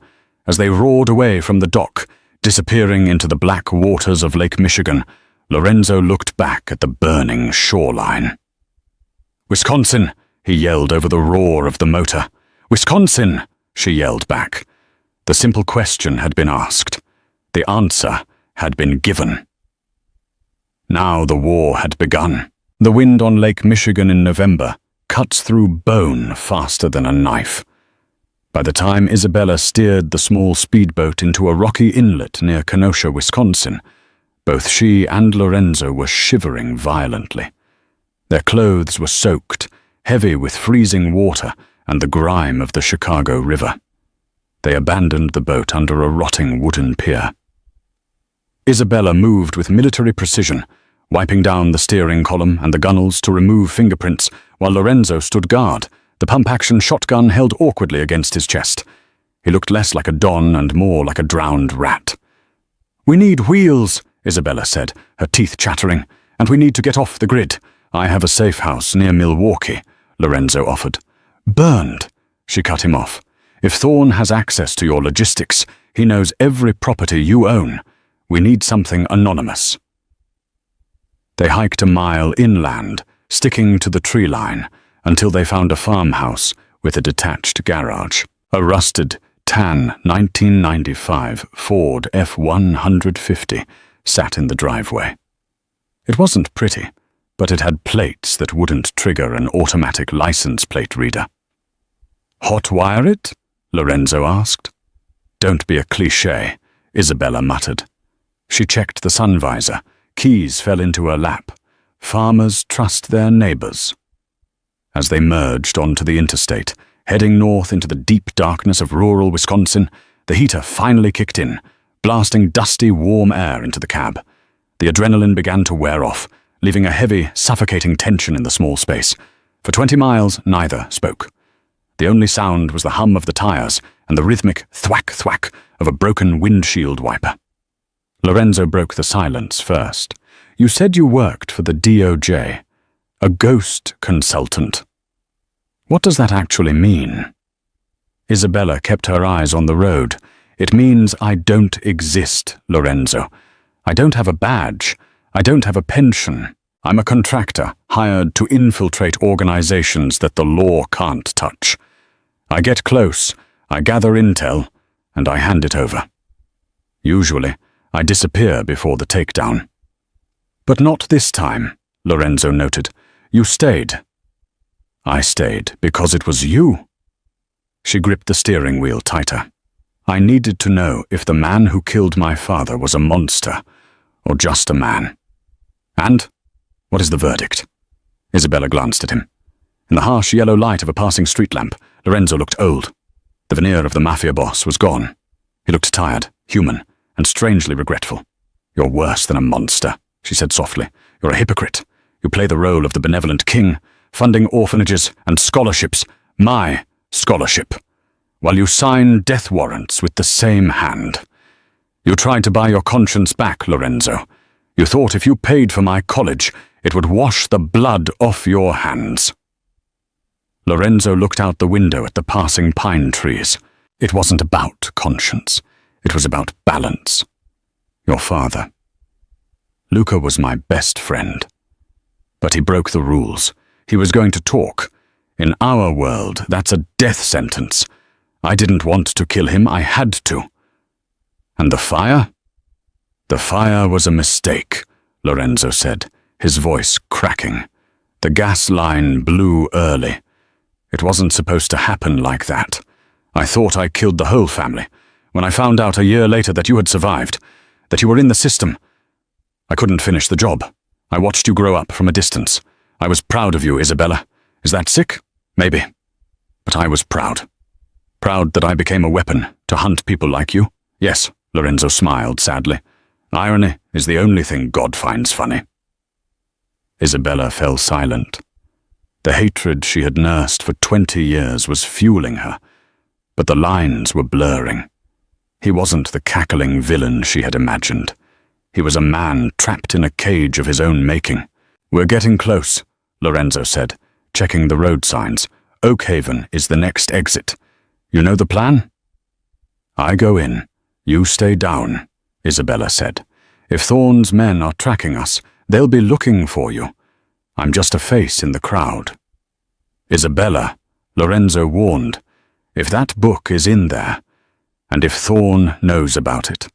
As they roared away from the dock, disappearing into the black waters of Lake Michigan, Lorenzo looked back at the burning shoreline. "Wisconsin!" he yelled over the roar of the motor. "Wisconsin!" she yelled back. The simple question had been asked. The answer had been given. Now the war had begun. The wind on Lake Michigan in November cuts through bone faster than a knife. By the time Isabella steered the small speedboat into a rocky inlet near Kenosha, Wisconsin, both she and Lorenzo were shivering violently. Their clothes were soaked, heavy with freezing water and the grime of the Chicago River. They abandoned the boat under a rotting wooden pier. Isabella moved with military precision, wiping down the steering column and the gunnels to remove fingerprints, while Lorenzo stood guard, the pump-action shotgun held awkwardly against his chest. He looked less like a don and more like a drowned rat. "We need wheels," Isabella said, her teeth chattering, "and we need to get off the grid. I have a safe house near Milwaukee," Lorenzo offered. "Burned," she cut him off. "If Thorne has access to your logistics, he knows every property you own. We need something anonymous." They hiked a mile inland, sticking to the tree line, until they found a farmhouse with a detached garage. A rusted, tan 1995 Ford F-150 sat in the driveway. It wasn't pretty, but it had plates that wouldn't trigger an automatic license plate reader. "Hotwire it?" Lorenzo asked. "Don't be a cliché," Isabella muttered. She checked the sun visor. Keys fell into her lap. Farmers trust their neighbors. As they merged onto the interstate, heading north into the deep darkness of rural Wisconsin, the heater finally kicked in, blasting dusty, warm air into the cab. The adrenaline began to wear off, leaving a heavy, suffocating tension in the small space. For 20 miles, neither spoke. The only sound was the hum of the tires and the rhythmic thwack-thwack of a broken windshield wiper. Lorenzo broke the silence first. "You said you worked for the DOJ. A ghost consultant. What does that actually mean?" Isabella kept her eyes on the road. "It means I don't exist, Lorenzo. I don't have a badge. I don't have a pension. I'm a contractor hired to infiltrate organizations that the law can't touch. I get close, I gather intel, and I hand it over. Usually, I disappear before the takedown." "But not this time," Lorenzo noted. "You stayed." "I stayed because it was you." She gripped the steering wheel tighter. "I needed to know if the man who killed my father was a monster or just a man." "And? What is the verdict?" Isabella glanced at him. In the harsh yellow light of a passing street lamp, Lorenzo looked old. The veneer of the mafia boss was gone. He looked tired, human, and strangely regretful. "You're worse than a monster," she said softly. "You're a hypocrite. You play the role of the benevolent king, funding orphanages and scholarships, my scholarship, while you sign death warrants with the same hand. You tried to buy your conscience back, Lorenzo. You thought if you paid for my college, it would wash the blood off your hands." Lorenzo looked out the window at the passing pine trees. It wasn't about conscience. It was about balance. "Your father. Luca was my best friend. But he broke the rules. He was going to talk. In our world, that's a death sentence. I didn't want to kill him, I had to. And the fire? The fire was a mistake," Lorenzo said, his voice cracking. "The gas line blew early. It wasn't supposed to happen like that. I thought I killed the whole family. When I found out a year later that you had survived, that you were in the system, I couldn't finish the job. I watched you grow up from a distance. I was proud of you, Isabella. Is that sick? Maybe. But I was proud. Proud that I became a weapon to hunt people like you. Yes," Lorenzo smiled sadly. "Irony is the only thing God finds funny." Isabella fell silent. The hatred she had nursed for 20 years was fueling her, but the lines were blurring. He wasn't the cackling villain she had imagined. He was a man trapped in a cage of his own making. "We're getting close," Lorenzo said, checking the road signs. "Oak Haven is the next exit. You know the plan?" "I go in. You stay down," Isabella said. If Thorne's men are tracking us, they'll be looking for you. I'm just a face in the crowd." "Isabella," Lorenzo warned, "if that book is in there, and if Thorne knows about it,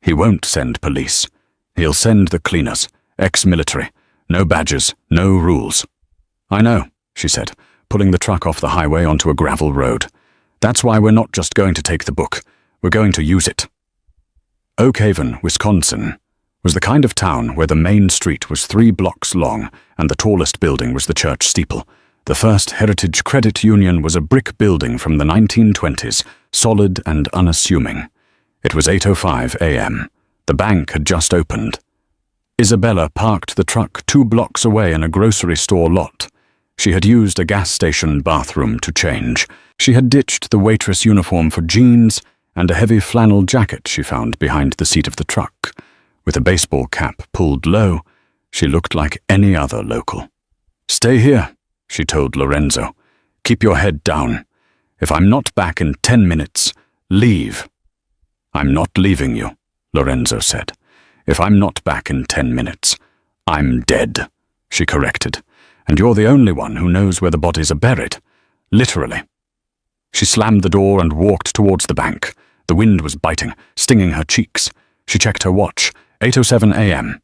he won't send police. He'll send the cleaners, ex-military. No badges, no rules." "I know," she said, pulling the truck off the highway onto a gravel road. "That's why we're not just going to take the book. We're going to use it." Oak Haven, Wisconsin, was the kind of town where the main street was 3 blocks long and the tallest building was the church steeple. The First Heritage Credit Union was a brick building from the 1920s, solid and unassuming. It was 8:05 a.m. The bank had just opened. Isabella parked the truck 2 blocks away in a grocery store lot. She had used a gas station bathroom to change. She had ditched the waitress uniform for jeans and a heavy flannel jacket she found behind the seat of the truck. With a baseball cap pulled low, she looked like any other local. "Stay here," she told Lorenzo. "Keep your head down. If I'm not back in 10 minutes, leave." "I'm not leaving you," Lorenzo said. "If I'm not back in 10 minutes, I'm dead," she corrected. "And you're the only one who knows where the bodies are buried. Literally." She slammed the door and walked towards the bank. The wind was biting, stinging her cheeks. She checked her watch. 8:07 a.m.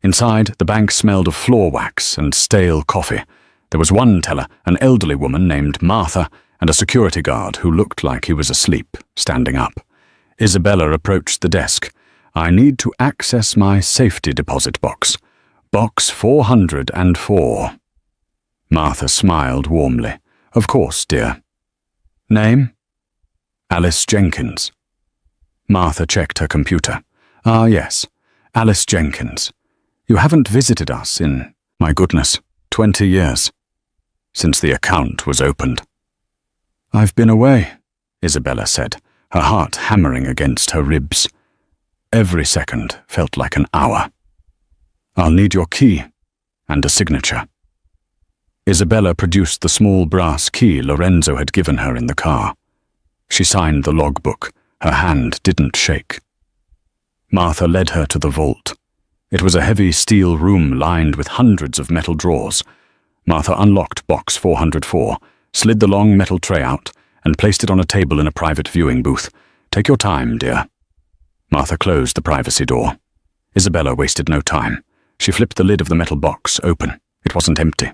Inside, the bank smelled of floor wax and stale coffee. There was one teller, an elderly woman named Martha, and a security guard who looked like he was asleep, standing up. Isabella approached the desk. "I need to access my safety deposit box. Box 404. Martha smiled warmly. "Of course, dear." "Name?" "Alice Jenkins." Martha checked her computer. "Ah, yes. Alice Jenkins. You haven't visited us in, my goodness, 20 years. Since the account was opened." "I've been away," Isabella said, her heart hammering against her ribs. Every second felt like an hour. "I'll need your key and a signature." Isabella produced the small brass key Lorenzo had given her in the car. She signed the logbook. Her hand didn't shake. Martha led her to the vault. It was a heavy steel room lined with hundreds of metal drawers. Martha unlocked box 404, slid the long metal tray out, and placed it on a table in a private viewing booth. "Take your time, dear." Martha closed the privacy door. Isabella wasted no time. She flipped the lid of the metal box open. It wasn't empty.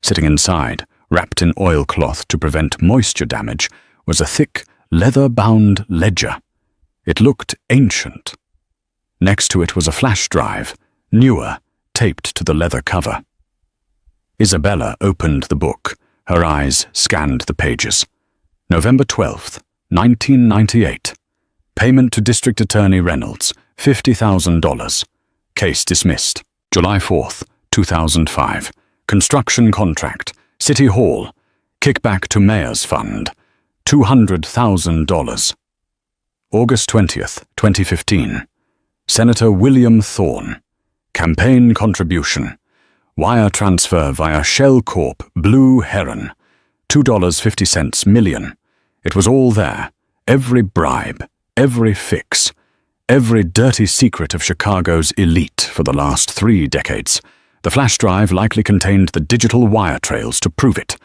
Sitting inside, wrapped in oilcloth to prevent moisture damage, was a thick, leather-bound ledger. It looked ancient. Next to it was a flash drive, newer, taped to the leather cover. Isabella opened the book. Her eyes scanned the pages. November 12th, 1998. Payment to District Attorney Reynolds, $50,000. Case dismissed. July 4th, 2005. Construction contract. City Hall. Kickback to Mayor's Fund. $200,000. August 20th, 2015. Senator William Thorne. Campaign contribution. Wire transfer via Shell Corp. Blue Heron. $2.50 million. It was all there. Every bribe. Every fix. Every dirty secret of Chicago's elite for the last 3 decades. The flash drive likely contained the digital wire trails to prove it.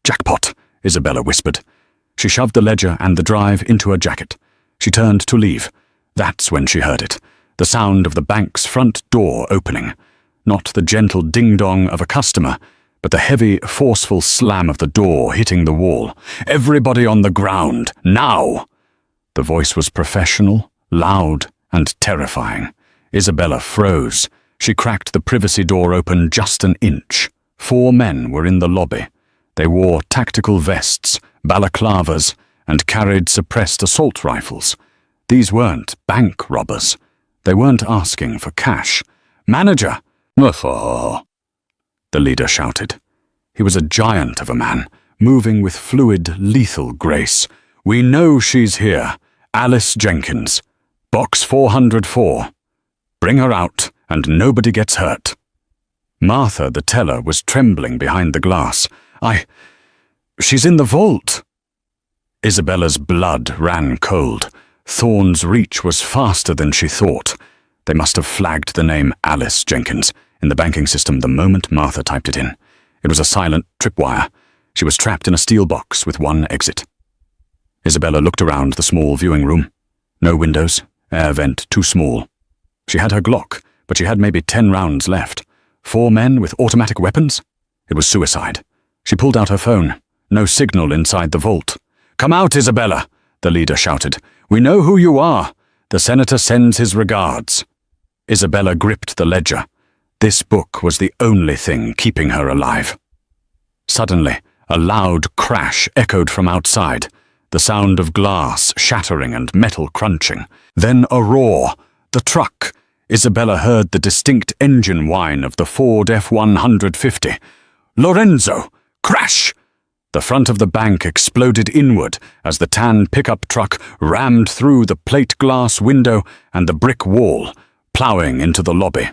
"Jackpot," Isabella whispered. She shoved the ledger and the drive into her jacket. She turned to leave. That's when she heard it. The sound of the bank's front door opening. Not the gentle ding-dong of a customer, but the heavy, forceful slam of the door hitting the wall. "Everybody on the ground, now!" The voice was professional, loud, and terrifying. Isabella froze. She cracked the privacy door open just an inch. 4 men were in the lobby. They wore tactical vests, balaclavas, and carried suppressed assault rifles. These weren't bank robbers. They weren't asking for cash. "Manager!" "The leader shouted. He was a giant of a man, moving with fluid, lethal grace. "We know she's here. Alice Jenkins. Box 404. Bring her out, and nobody gets hurt." Martha, the teller, was trembling behind the glass. She's in the vault." Isabella's blood ran cold. Thorne's reach was faster than she thought. They must have flagged the name Alice Jenkins in the banking system the moment Martha typed it in. It was a silent tripwire. She was trapped in a steel box with one exit. Isabella looked around the small viewing room. No windows, air vent too small. She had her Glock, but she had maybe 10 rounds left. 4 men with automatic weapons? It was suicide. She pulled out her phone. No signal inside the vault. "Come out, Isabella," the leader shouted. "We know who you are. The senator sends his regards." Isabella gripped the ledger. This book was the only thing keeping her alive. Suddenly, a loud crash echoed from outside, the sound of glass shattering and metal crunching. Then a roar. The truck. Isabella heard the distinct engine whine of the Ford F-150. "Lorenzo! Crash!" The front of the bank exploded inward as the tan pickup truck rammed through the plate glass window and the brick wall, plowing into the lobby.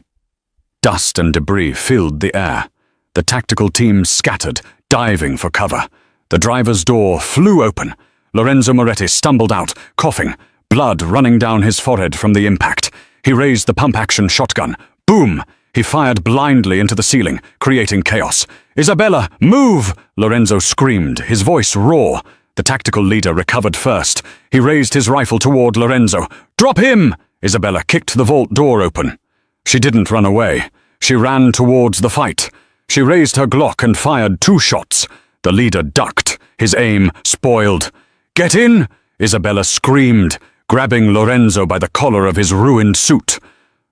Dust and debris filled the air. The tactical team scattered, diving for cover. The driver's door flew open. Lorenzo Moretti stumbled out, coughing, blood running down his forehead from the impact. He raised the pump-action shotgun. Boom! He fired blindly into the ceiling, creating chaos. "Isabella, move!" Lorenzo screamed, his voice raw. The tactical leader recovered first. He raised his rifle toward Lorenzo. "Drop him!" Isabella kicked the vault door open. She didn't run away. She ran towards the fight. She raised her Glock and fired 2 shots. The leader ducked, his aim spoiled. "Get in!" Isabella screamed, grabbing Lorenzo by the collar of his ruined suit.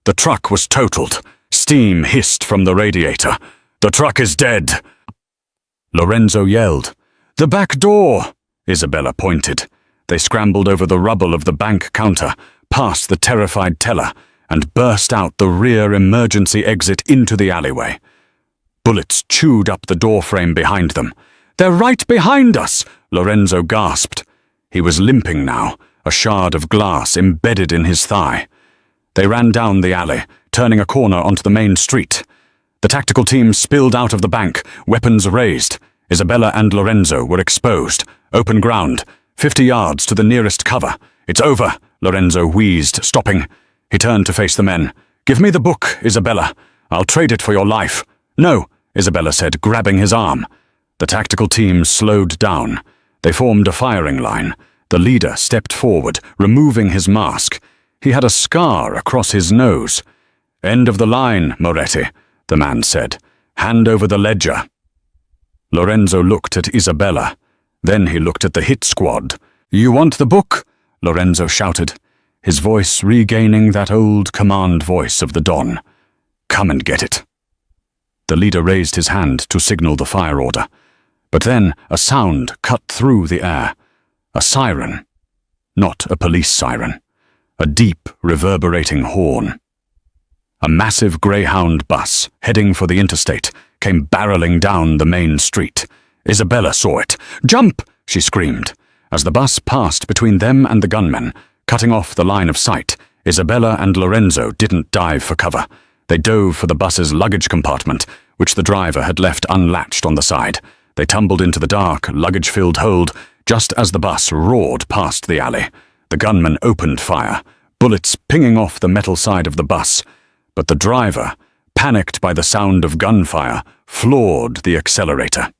The truck was totaled. Steam hissed from the radiator. "The truck is dead!" Lorenzo yelled. "The back door!" Isabella pointed. They scrambled over the rubble of the bank counter, past the terrified teller, and burst out the rear emergency exit into the alleyway. Bullets chewed up the doorframe behind them. "They're right behind us!" Lorenzo gasped. He was limping now, a shard of glass embedded in his thigh. They ran down the alley, turning a corner onto the main street. The tactical team spilled out of the bank, weapons raised. Isabella and Lorenzo were exposed. Open ground, 50 yards to the nearest cover. "It's over," Lorenzo wheezed, stopping. He turned to face the men. "Give me the book, Isabella. I'll trade it for your life." "No," Isabella said, grabbing his arm. The tactical team slowed down. They formed a firing line. The leader stepped forward, removing his mask. He had a scar across his nose. "End of the line, Moretti," the man said. "Hand over the ledger." Lorenzo looked at Isabella. Then he looked at the hit squad. "You want the book?" Lorenzo shouted, his voice regaining that old command voice of the Don. "Come and get it." The leader raised his hand to signal the fire order. But then a sound cut through the air. A siren. Not a police siren. A deep, reverberating horn. A massive Greyhound bus, heading for the interstate, came barreling down the main street. Isabella saw it. "Jump!" she screamed. As the bus passed between them and the gunmen, cutting off the line of sight, Isabella and Lorenzo didn't dive for cover. They dove for the bus's luggage compartment, which the driver had left unlatched on the side. They tumbled into the dark, luggage-filled hold just as the bus roared past the alley. The gunmen opened fire, bullets pinging off the metal side of the bus. But the driver, panicked by the sound of gunfire, floored the accelerator.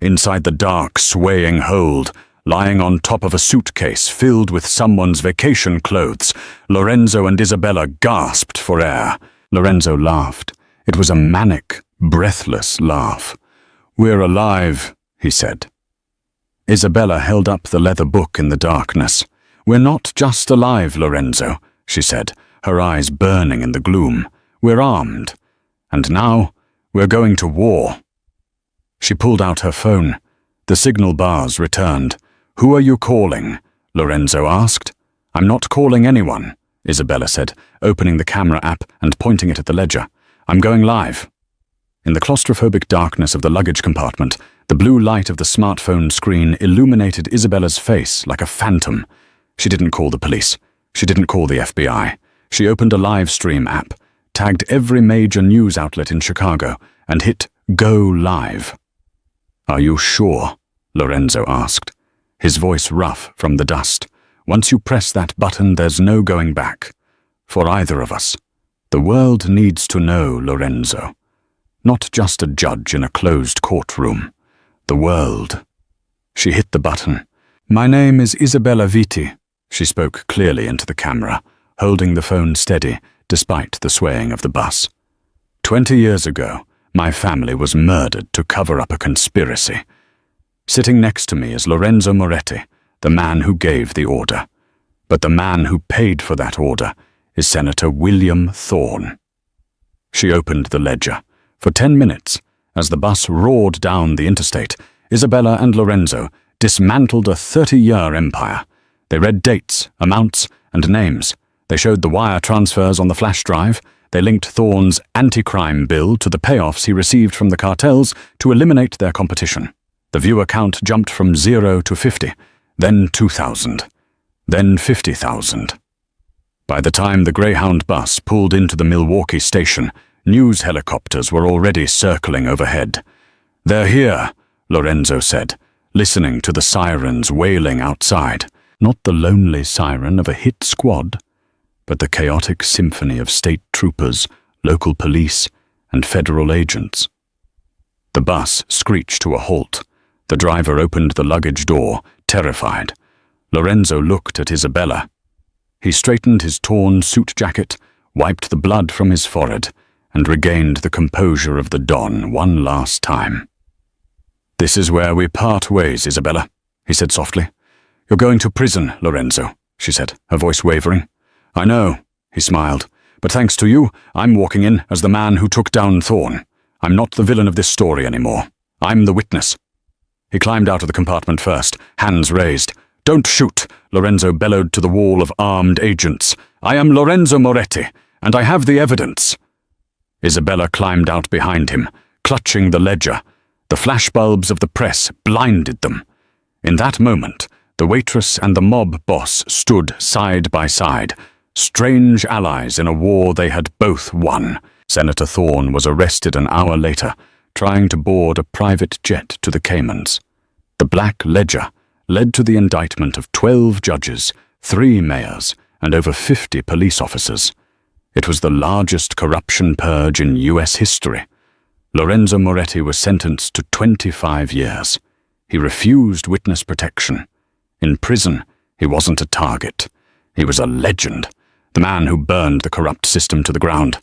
Inside the dark, swaying hold, lying on top of a suitcase filled with someone's vacation clothes, Lorenzo and Isabella gasped for air. Lorenzo laughed. It was a manic, breathless laugh. "We're alive," he said. Isabella held up the leather book in the darkness. "We're not just alive, Lorenzo," she said, her eyes burning in the gloom. "We're armed. And now, we're going to war." She pulled out her phone. The signal bars returned. "Who are you calling?" Lorenzo asked. "I'm not calling anyone," Isabella said, opening the camera app and pointing it at the ledger. "I'm going live." In the claustrophobic darkness of the luggage compartment, the blue light of the smartphone screen illuminated Isabella's face like a phantom. She didn't call the police. She didn't call the FBI. She opened a live stream app, tagged every major news outlet in Chicago, and hit Go Live. "Are you sure?" Lorenzo asked, his voice rough from the dust. "Once you press that button, there's no going back." for either of us. The world needs to know Lorenzo. Not just a judge in a closed courtroom. The world. She hit the button. "My name is Isabella Vitti," she spoke clearly into the camera, holding the phone steady despite the swaying of the bus. 20 years ago, my family was murdered to cover up a conspiracy. Sitting next to me is Lorenzo Moretti, the man who gave the order. But the man who paid for that order is Senator William Thorne. She opened the ledger. For 10 minutes, as the bus roared down the interstate, Isabella and Lorenzo dismantled a 30-year empire. They read dates, amounts, and names. They showed the wire transfers on the flash drive. They linked Thorne's anti-crime bill to the payoffs he received from the cartels to eliminate their competition. The viewer count jumped from 0 to 50, then 2,000, then 50,000. By the time the Greyhound bus pulled into the Milwaukee station, news helicopters were already circling overhead. "They're here," Lorenzo said, listening to the sirens wailing outside. Not the lonely siren of a hit squad, but the chaotic symphony of state troopers, local police, and federal agents. The bus screeched to a halt. The driver opened the luggage door, terrified. Lorenzo looked at Isabella. He straightened his torn suit jacket, wiped the blood from his forehead, and regained the composure of the Don one last time. "This is where we part ways, Isabella," he said softly. "You're going to prison, Lorenzo," she said, her voice wavering. "I know," he smiled, "but thanks to you, I'm walking in as the man who took down Thorne. I'm not the villain of this story anymore. I'm the witness." He climbed out of the compartment first, hands raised. "Don't shoot," Lorenzo bellowed to the wall of armed agents. "I am Lorenzo Moretti, and I have the evidence." Isabella climbed out behind him, clutching the ledger. The flashbulbs of the press blinded them. In that moment, the waitress and the mob boss stood side by side, strange allies in a war they had both won. Senator Thorne was arrested an hour later, trying to board a private jet to the Caymans. The Black Ledger led to the indictment of 12 judges, 3 mayors, and over 50 police officers. It was the largest corruption purge in U.S. history. Lorenzo Moretti was sentenced to 25 years. He refused witness protection. In prison, he wasn't a target. He was a legend, the man who burned the corrupt system to the ground.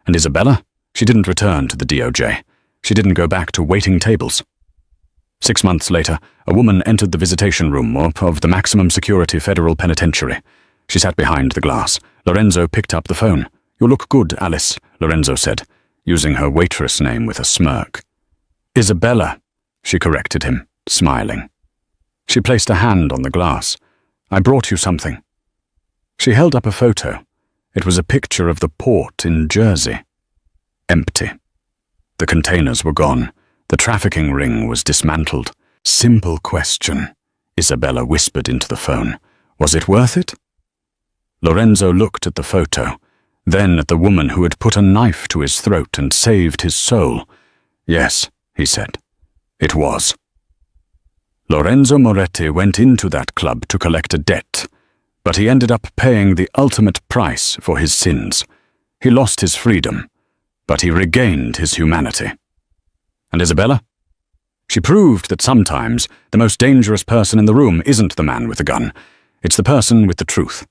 And Isabella? She didn't return to the DOJ. She didn't go back to waiting tables. 6 months later, a woman entered the visitation room of the maximum security federal penitentiary. She sat behind the glass. Lorenzo picked up the phone. "You look good, Alice," Lorenzo said, using her waitress name with a smirk. "Isabella," she corrected him, smiling. She placed a hand on the glass. "I brought you something." She held up a photo. It was a picture of the port in Jersey. Empty. The containers were gone. The trafficking ring was dismantled. "Simple question," Isabella whispered into the phone. "Was it worth it?" Lorenzo looked at the photo, then at the woman who had put a knife to his throat and saved his soul. "Yes," he said. "It was." Lorenzo Moretti went into that club to collect a debt, but he ended up paying the ultimate price for his sins. He lost his freedom, but he regained his humanity. And Isabella? She proved that sometimes the most dangerous person in the room isn't the man with the gun. It's the person with the truth.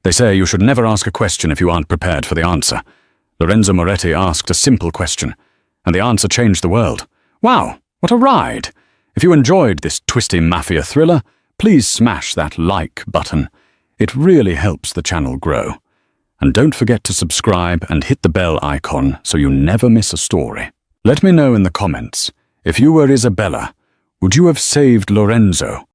They say you should never ask a question if you aren't prepared for the answer. Lorenzo Moretti asked a simple question, and the answer changed the world. Wow, what a ride! If you enjoyed this twisty mafia thriller, please smash that like button. It really helps the channel grow. And don't forget to subscribe and hit the bell icon so you never miss a story. Let me know in the comments, if you were Isabella, would you have saved Lorenzo